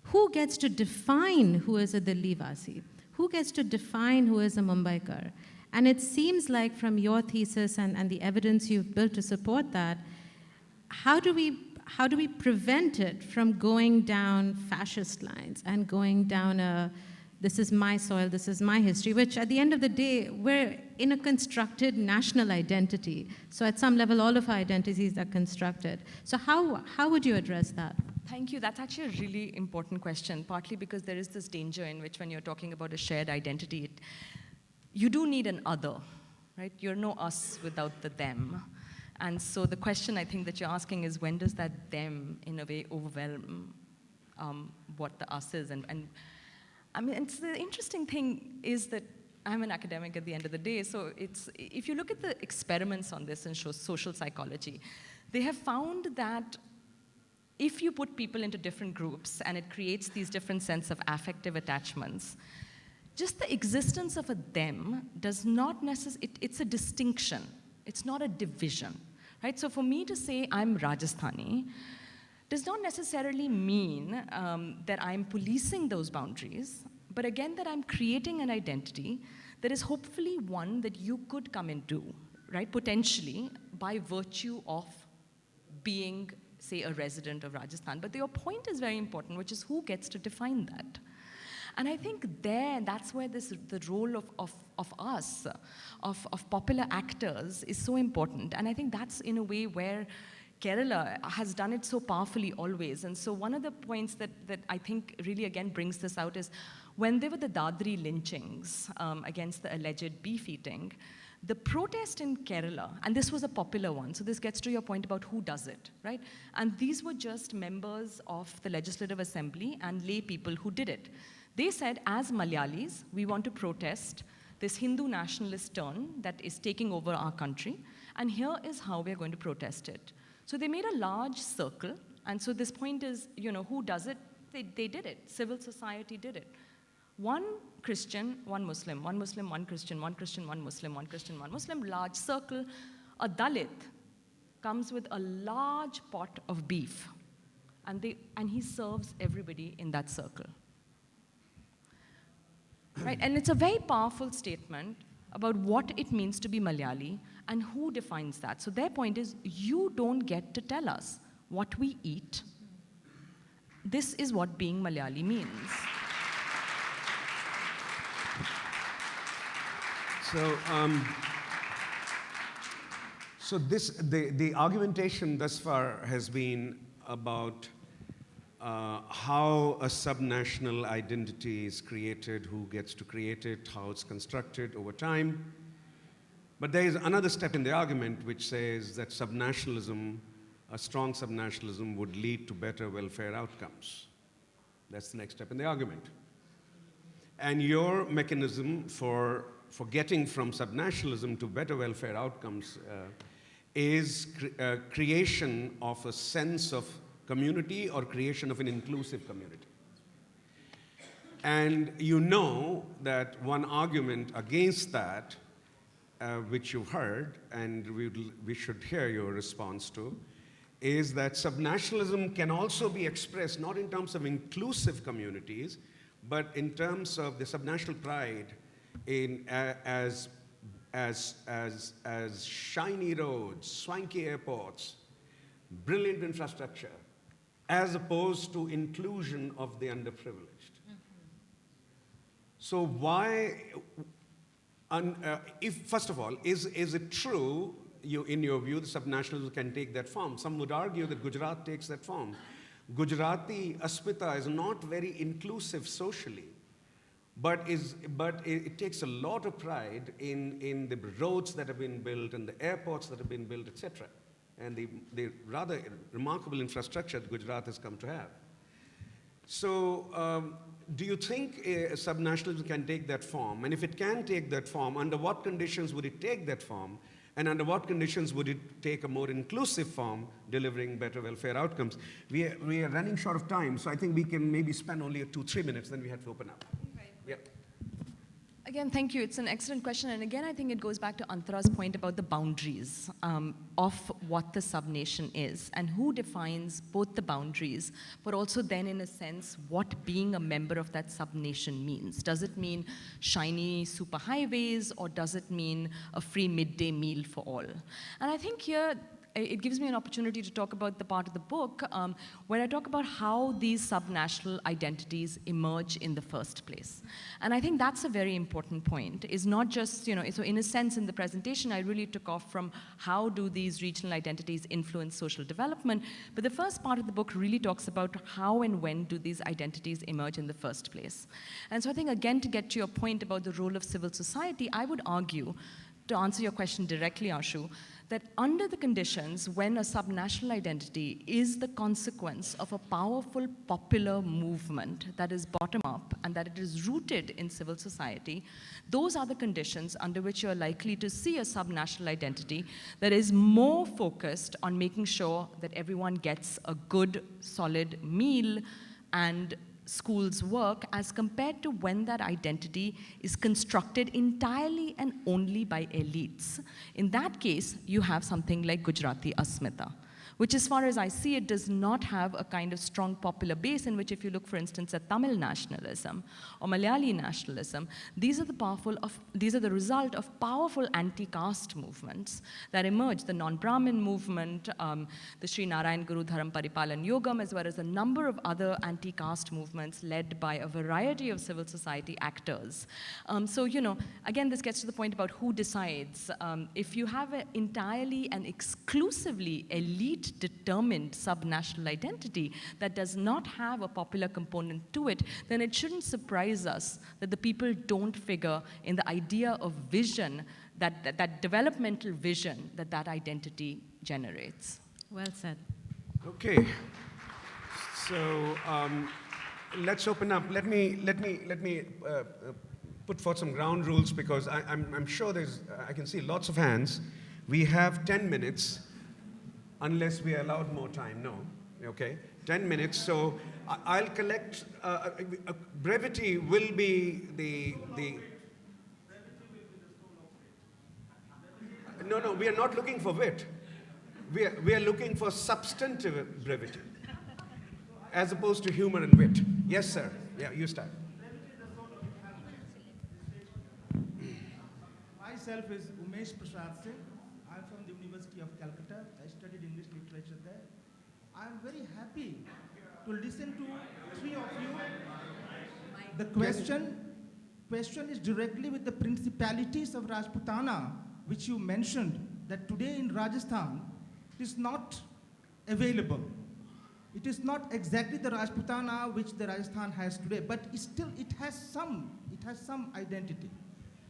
Who gets to define who is a Delhi Vasi? Who gets to define who is a Mumbaikar? And it seems like from your thesis and the evidence you've built to support that, how do we prevent it from going down fascist lines and going down this is my soil, this is my history, which at the end of the day, we're in a constructed national identity. So at some level, all of our identities are constructed. So how would you address that? Thank you. That's actually a really important question, partly because there is this danger in which when you're talking about a shared identity, you do need an other, right? You're no us without the them. And so the question I think that you're asking is, when does that them, in a way, overwhelm what the us is? And I mean, the interesting thing is that I'm an academic at the end of the day, so if you look at the experiments on this in social psychology, they have found that if you put people into different groups and it creates these different sense of affective attachments, just the existence of a them does not necessarily, it's a distinction, it's not a division, right? So for me to say I'm Rajasthani does not necessarily mean that I'm policing those boundaries, but again that I'm creating an identity that is hopefully one that you could come into, right, potentially by virtue of being, say, a resident of Rajasthan. But your point is very important, which is who gets to define that. And I think that's where the role of us, of popular actors, is so important. And I think that's in a way where Kerala has done it so powerfully always. And so one of the points that I think really again brings this out is when there were the Dadri lynchings against the alleged beef eating, the protest in Kerala, and this was a popular one, so this gets to your point about who does it, right? And these were just members of the Legislative Assembly and lay people who did it. They said, as Malayalis, we want to protest this Hindu nationalist turn that is taking over our country, and here is how we're going to protest it. So they made a large circle, and so this point is, who does it? They did it. Civil society did it. One Christian, one Muslim, one Muslim, one Christian, one Christian, one Muslim, one Christian, one Muslim, large circle. A Dalit comes with a large pot of beef, and he serves everybody in that circle. Right? And it's a very powerful statement about what it means to be Malayali and who defines that. So their point is, you don't get to tell us what we eat. This is what being Malayali means. So the argumentation thus far has been about how a subnational identity is created, who gets to create it, how it's constructed over time. But there is another step in the argument which says that subnationalism, a strong subnationalism, would lead to better welfare outcomes. That's the next step in the argument. And your mechanism for getting from subnationalism to better welfare outcomes is creation of a sense of community or creation of an inclusive community. And you know that one argument against that, which you've heard, and we should hear your response to, is that subnationalism can also be expressed not in terms of inclusive communities, but in terms of the subnational pride as shiny roads, swanky airports, brilliant infrastructure, as opposed to inclusion of the underprivileged. So why, first of all, is it true, in your view, the subnationalism can take that form? Some would argue that Gujarat takes that form. Gujarati Asmita is not very inclusive socially, but it takes a lot of pride in the roads that have been built and the airports that have been built, etc., and the rather remarkable infrastructure that Gujarat has come to have. So do you think subnationalism can take that form? And if it can take that form, under what conditions would it take that form? And under what conditions would it take a more inclusive form, delivering better welfare outcomes? We are running short of time, so I think we can maybe spend only 2-3 minutes, then we have to open up. Right. Yeah. Again, thank you. It's an excellent question. And again, I think it goes back to Antara's point about the boundaries of what the subnation is and who defines both the boundaries, but also then, in a sense, what being a member of that subnation means. Does it mean shiny superhighways, or does it mean a free midday meal for all? And I think here, it gives me an opportunity to talk about the part of the book where I talk about how these subnational identities emerge in the first place. And I think that's a very important point, is not just, so in a sense in the presentation I really took off from how do these regional identities influence social development, but the first part of the book really talks about how and when do these identities emerge in the first place. And so I think, again, to get to your point about the role of civil society, I would argue, to answer your question directly, Ashu, that under the conditions when a subnational identity is the consequence of a powerful popular movement that is bottom-up and that it is rooted in civil society, those are the conditions under which you're likely to see a subnational identity that is more focused on making sure that everyone gets a good, solid meal and schools work, as compared to when that identity is constructed entirely and only by elites. In that case, you have something like Gujarati Asmita. which as far as I see it does not have a kind of strong popular base in which if you look, for instance, at Tamil nationalism or Malayali nationalism, these are the result of powerful anti-caste movements that emerged, the non-Brahmin movement, the Sri Narayan Guru Dharam Paripalan Yogam, as well as a number of other anti-caste movements led by a variety of civil society actors. So, again, this gets to the point about who decides. If you have an entirely and exclusively elite-determined subnational identity that does not have a popular component to it, then it shouldn't surprise us that the people don't figure in the idea of vision, that developmental vision that identity generates. Well said. Okay. So let's open up. Let me put forth some ground rules because I'm sure I can see lots of hands. We have 10 minutes, unless we are allowed more time. No, okay, 10 minutes. So I'll collect. Brevity will be the. No, we are not looking for wit. We are looking for substantive brevity, as opposed to humor and wit. Yes, sir. Yeah, you start. Myself is Umesh Prasad Singh. I'm from the University of Calcutta. I studied English literature there. I'm very happy to listen to three of you. The question is directly with the principalities of Rajputana, which you mentioned, that today in Rajasthan is not available. It is not exactly the Rajputana which the Rajasthan has today, but it has some identity.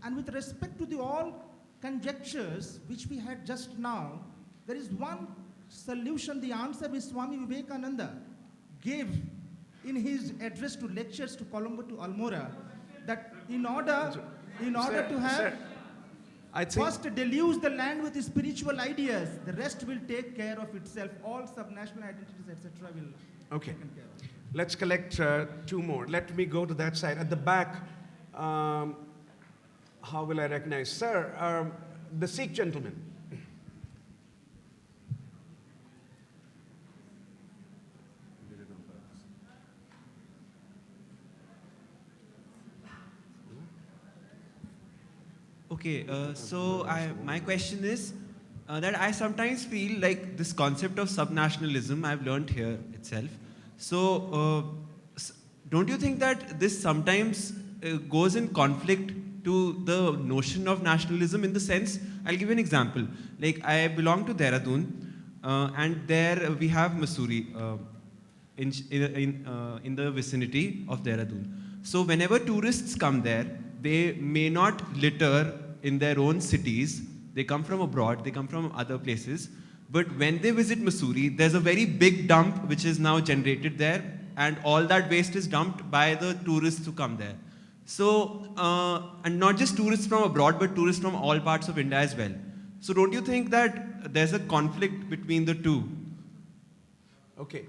And with respect to the all conjectures which we had just now, there is one solution, the answer which Swami Vivekananda gave in his address to lectures to Colombo to Almora, that in order to have first deluge the land with spiritual ideas, the rest will take care of itself. All subnational identities, etc. will be taken care of. Let's collect two more. Let me go to that side. At the back, how will I recognize? Sir, the Sikh gentleman. Okay, so my question is that I sometimes feel like this concept of subnationalism I've learned here itself. So don't you think that this sometimes goes in conflict to the notion of nationalism in the sense, I'll give you an example. Like I belong to Dehradun and there we have Mussoorie in the vicinity of Dehradun. So whenever tourists come there, they may not litter in their own cities. They come from abroad, they come from other places. But when they visit Mussoorie, there's a very big dump which is now generated there, and all that waste is dumped by the tourists who come there. So, and not just tourists from abroad, but tourists from all parts of India as well. So don't you think that there's a conflict between the two? Okay,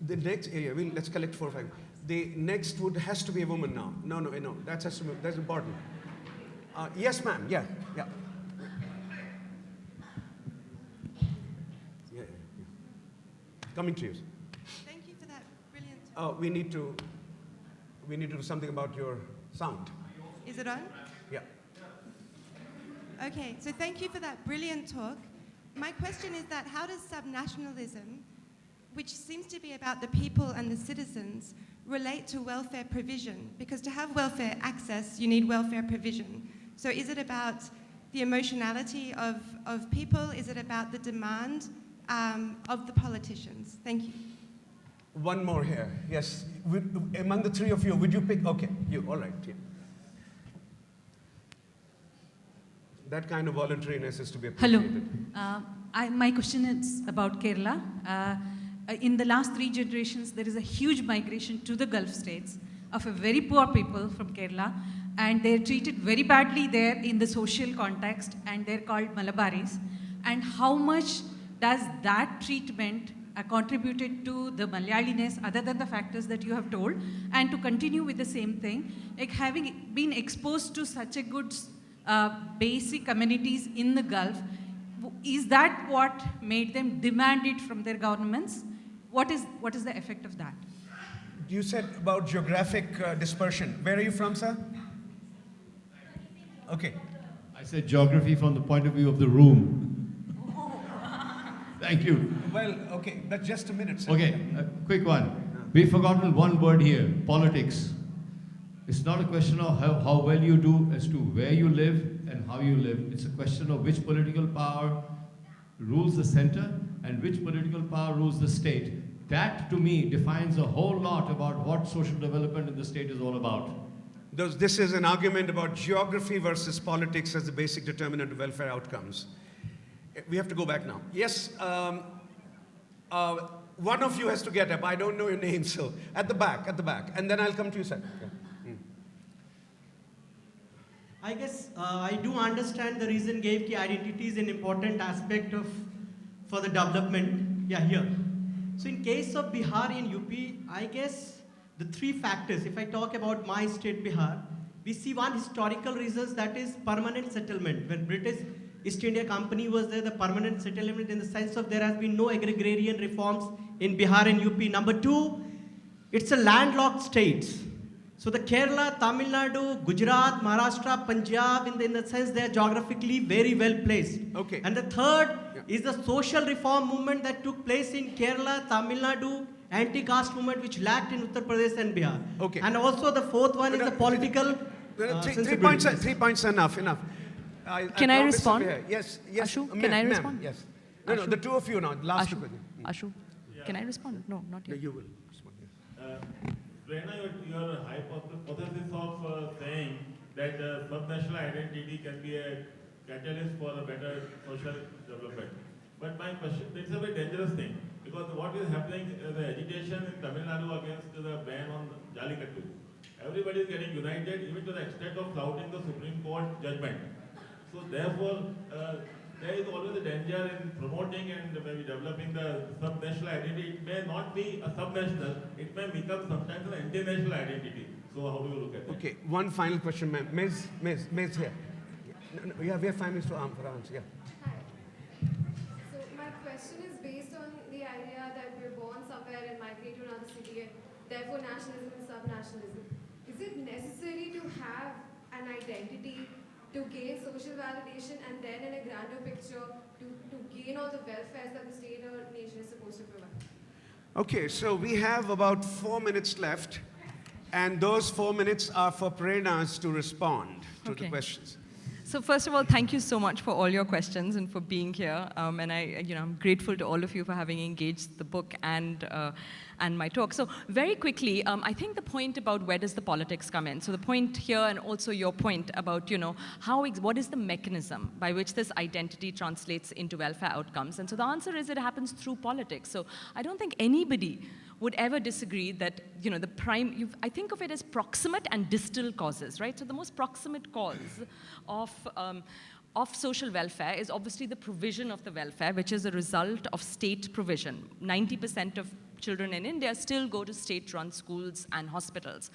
the next area, let's collect 4 or 5. The next has to be a woman now. No, that's important. Yes, ma'am, yeah. Coming to you. Thank you for that brilliant talk. We need to do something about your sound. Is it on? Yeah. Okay, so thank you for that brilliant talk. My question is that how does subnationalism, which seems to be about the people and the citizens, relate to welfare provision? Because to have welfare access, you need welfare provision. So is it about the emotionality of people? Is it about the demand of the politicians? Thank you. One more here. Yes. Among the three of you, would you pick? Okay, you. All right. Yeah. That kind of voluntariness is to be appreciated. Hello. My question is about Kerala. In the last 3 generations, there is a huge migration to the Gulf states of a very poor people from Kerala, and they're treated very badly there in the social context, and they're called Malabaris. And how much does that treatment contributed to the Malayaliness, other than the factors that you have told? And to continue with the same thing, like having been exposed to such a good basic communities in the Gulf, is that what made them demand it from their governments? What is the effect of that? You said about geographic dispersion. Where are you from, sir? Okay. I said geography from the point of view of the room. Thank you. Well, okay, but just a minute, sir. Okay, a quick one. We've forgotten one word here, politics. It's not a question of how well you do as to where you live and how you live. It's a question of which political power rules the center and which political power rules the state. That, to me, defines a whole lot about what social development in the state is all about. This is an argument about geography versus politics as the basic determinant of welfare outcomes. We have to go back now. Yes, one of you has to get up. I don't know your name, so at the back, and then I'll come to you, sir. Okay. I guess I do understand the reason gave ki identity is an important aspect for the development. Yeah, here. So in case of Bihar and UP, I guess the three factors, if I talk about my state Bihar, we see one historical reasons, that is permanent settlement. When British East India Company was there, the permanent settlement in the sense of there has been no agrarian reforms in Bihar and UP. Number two, it's a landlocked state. So the Kerala, Tamil Nadu, Gujarat, Maharashtra, Punjab, in the sense they are geographically very well placed. Okay. And the third is the social reform movement that took place in Kerala, Tamil Nadu, anti-caste movement which lacked in Uttar Pradesh and Bihar. Okay. And also the fourth one is the political 3 points enough. Can I respond? Yes. Ashu, ma'am, can I ma'am, respond? Yes. No, the two of you now. Last two questions. Ashu, can I respond? No, not yet. You will respond. Yes. Prerna, your hypothesis of saying that subnational identity can be a catalyst for a better social development. But my question, it's a very dangerous thing, because what is happening, the agitation in Tamil Nadu against the ban on Jallikattu. Everybody is getting united, even to the extent of flouting the Supreme Court judgment. So therefore, there is always a danger in promoting and maybe developing the subnational identity. It may not be a subnational, it may become sometimes an anti-national identity. So how do you look at it? Okay, one final question, ma'am. Ms. here. No, we have 5 minutes for answer. Yeah. Hi. So my question is based on the idea that we're born somewhere and migrate to another city, and therefore nationalism and subnationalism. Is it necessary to have an identity to gain social validation and then in a grander picture to gain all the welfares that the state or nation is supposed to provide? Okay, so we have about 4 minutes left, and those 4 minutes are for Prernas to respond to the questions. So first of all, thank you so much for all your questions and for being here. And I'm grateful to all of you for having engaged the book and my talk. So very quickly, I think the point about where does the politics come in. So the point here, and also your point about what is the mechanism by which this identity translates into welfare outcomes. And so the answer is it happens through politics. So I don't think anybody would ever disagree that, I think of it as proximate and distal causes, right? So the most proximate cause of social welfare is obviously the provision of the welfare, which is a result of state provision. 90% of children in India still go to state-run schools and hospitals.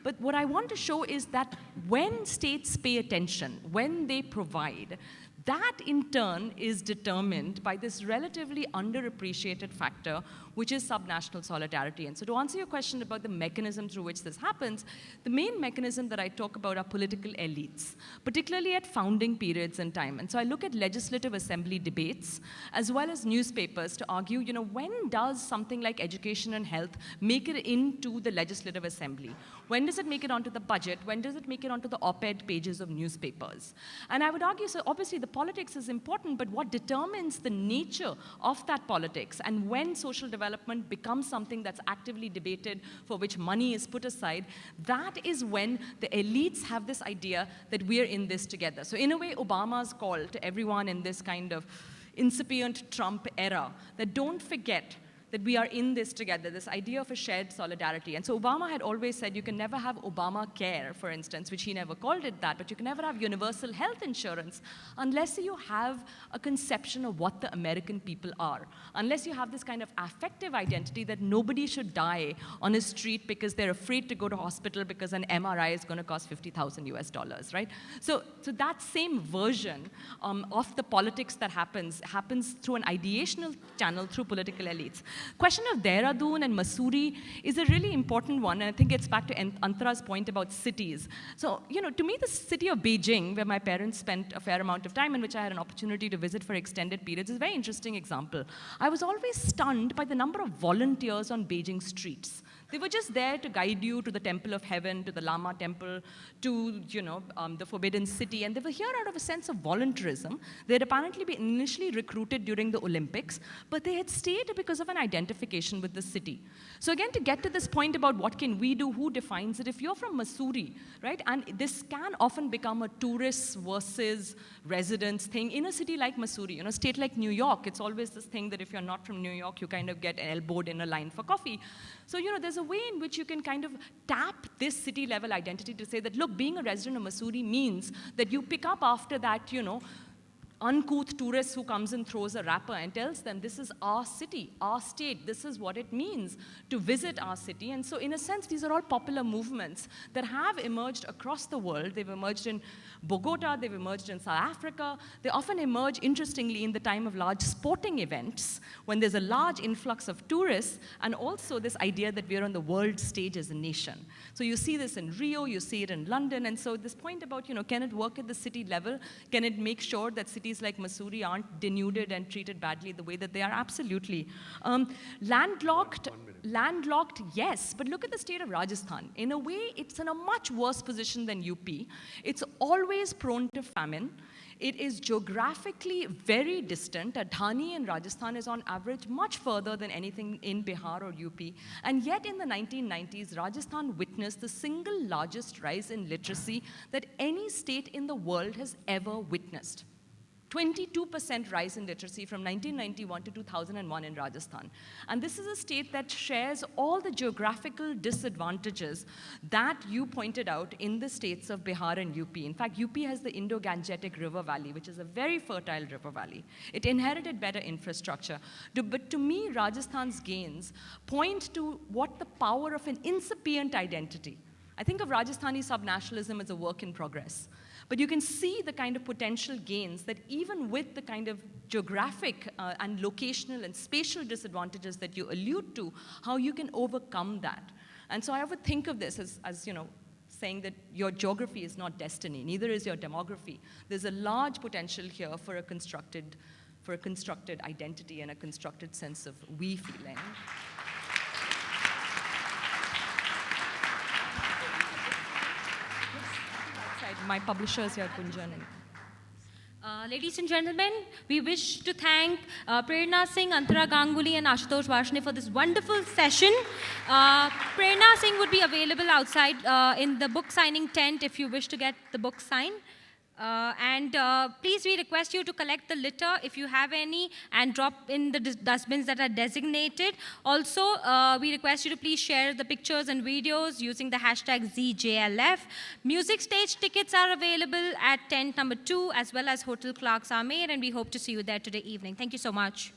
But what I want to show is that when states pay attention, when they provide, that in turn is determined by this relatively underappreciated factor, which is subnational solidarity. And so to answer your question about the mechanism through which this happens, the main mechanism that I talk about are political elites, particularly at founding periods in time. And so I look at legislative assembly debates, as well as newspapers to argue, when does something like education and health make it into the legislative assembly? When does it make it onto the budget? When does it make it onto the op-ed pages of newspapers? And I would argue, so obviously the politics is important, but what determines the nature of that politics and when social development becomes something that's actively debated, for which money is put aside, that is when the elites have this idea that we're in this together. So in a way, Obama's call to everyone in this kind of incipient Trump era, that don't forget that we are in this together, this idea of a shared solidarity. And so Obama had always said you can never have Obamacare, for instance, which he never called it that, but you can never have universal health insurance unless you have a conception of what the American people are, unless you have this kind of affective identity that nobody should die on a street because they're afraid to go to hospital because an MRI is going to cost $50,000, right? So that same version of the politics that happens through an ideational channel through political elites. Question of Dehradun and Mussoorie is a really important one, and I think it's back to Antara's point about cities. So, to me, the city of Beijing, where my parents spent a fair amount of time and which I had an opportunity to visit for extended periods, is a very interesting example. I was always stunned by the number of volunteers on Beijing streets. They were just there to guide you to the Temple of Heaven, to the Lama Temple, to the Forbidden City, and they were here out of a sense of voluntarism. They had apparently been initially recruited during the Olympics, but they had stayed because of an identification with the city. So again, to get to this point about what can we do, who defines it, if you're from Mussoorie, right, and this can often become a tourists versus residents thing in a city like Mussoorie, a state like New York, it's always this thing that if you're not from New York, you kind of get elbowed in a line for coffee. So, there's a way in which you can kind of tap this city-level identity to say that, look, being a resident of Mussoorie means that you pick up after that, uncouth tourist who comes and throws a wrapper and tells them, this is our city, our state, this is what it means to visit our city. And so in a sense, these are all popular movements that have emerged across the world. They've emerged in Bogota, they've emerged in South Africa. They often emerge, interestingly, in the time of large sporting events, when there's a large influx of tourists, and also this idea that we're on the world stage as a nation. So you see this in Rio, you see it in London, and so this point about, can it work at the city level? Can it make sure that cities like Mussoorie aren't denuded and treated badly the way that they are? Absolutely. Landlocked, yes, but look at the state of Rajasthan. In a way, it's in a much worse position than UP. It's always prone to famine. It is geographically very distant. Dhani in Rajasthan is on average much further than anything in Bihar or UP. And yet in the 1990s, Rajasthan witnessed the single largest rise in literacy that any state in the world has ever witnessed. 22% rise in literacy from 1991 to 2001 in Rajasthan. And this is a state that shares all the geographical disadvantages that you pointed out in the states of Bihar and UP. In fact, UP has the Indo-Gangetic River Valley, which is a very fertile river valley. It inherited better infrastructure. But to me, Rajasthan's gains point to what the power of an incipient identity. I think of Rajasthani subnationalism as a work in progress. But you can see the kind of potential gains that even with the kind of geographic and locational and spatial disadvantages that you allude to, how you can overcome that. And so I would think of this as saying that your geography is not destiny, neither is your demography. There's a large potential here for a constructed identity and a constructed sense of we feeling. My publishers here, Kunjan. Ladies and gentlemen, we wish to thank Prerna Singh, Antara Ganguli, and Ashutosh Varshney for this wonderful session. Prerna Singh would be available outside in the book signing tent if you wish to get the book signed. Please, we request you to collect the litter if you have any and drop in the dustbins that are designated. Also, we request you to please share the pictures and videos using the hashtag ZJLF. Music stage tickets are available at tent number 2 as well as Hotel Clark's Amer, and we hope to see you there today evening. Thank you so much.